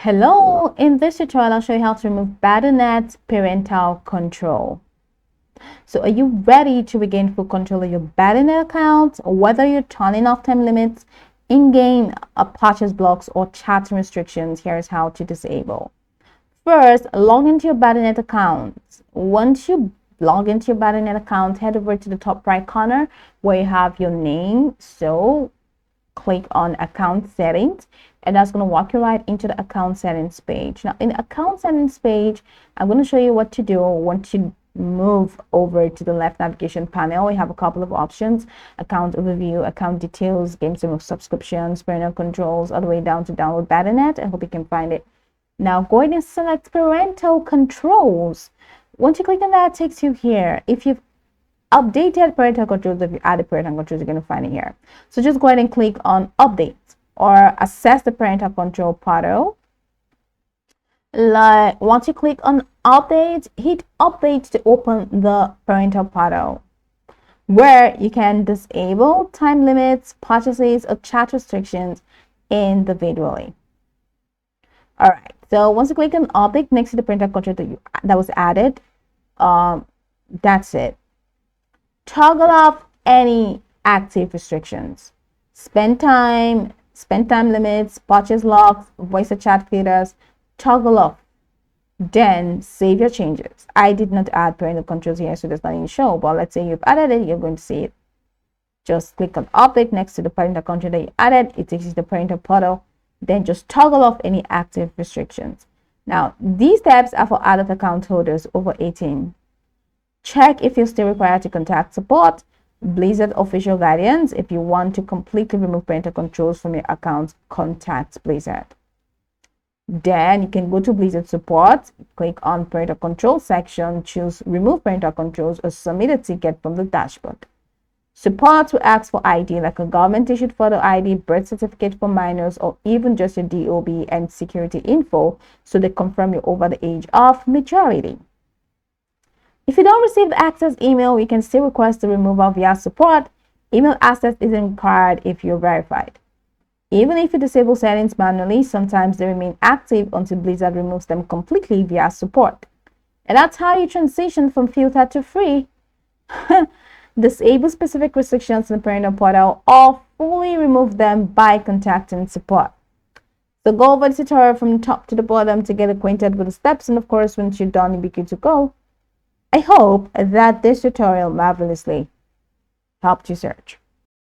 Hello, in this tutorial I'll show you how to remove bad net parental control. So are you ready to regain full control of your Battle.net account? Whether you're turning off time limits, in-game purchase blocks, or chat restrictions, here's how to disable. First, log into your Battle.net account. Once you log into your Battle.net account, head over to the top right corner where you have your name. So click on account settings, and that's going to walk you right into the account settings page. Now in the account settings page, I'm going to show you what to do once you move over to the left navigation panel. We have a couple of options: account overview, account details, games and subscriptions, parental controls, all the way down to download Battle.net. I hope you can find it. Now go ahead and select parental controls. Once you click on that, it takes you here. If you've updated parental controls, if you added parental controls, you're going to find it here. So just go ahead and click on update or access the parental control portal. Once you click on update, hit update to open the parental portal, where you can disable time limits, purchases, or chat restrictions individually. All right, so once you click on update next to the parental control that was added, that's it. Toggle off any active restrictions. Spend time limits, purchase locks, voice or chat filters, toggle off. Then save your changes. I did not add parental controls here, so there's nothing to show, but let's say you've added it, you're going to see it. Just click on update next to the parental control that you added. It takes you to the parental portal. Then just toggle off any active restrictions. Now, these steps are for adult account holders over 18. Check if you're still required to contact support. Blizzard official guidance: if you want to completely remove parental controls from your account, contact Blizzard. Then you can go to Blizzard support, click on parental control section, choose remove parental controls, or submit a ticket from the dashboard. Support will ask for ID, like a government issued photo ID, birth certificate for minors, or even just your DOB and security info, so they confirm you're over the age of majority. If you don't receive the access email, you can still request the removal via support. Email access isn't required if you're verified. Even if you disable settings manually, sometimes they remain active until Blizzard removes them completely via support. And that's how you transition from filter to free. Disable specific restrictions in the parental portal or fully remove them by contacting support. So go over the tutorial from the top to the bottom to get acquainted with the steps, and of course once you're done, you'll be good to go. I hope that this tutorial marvelously helped you search.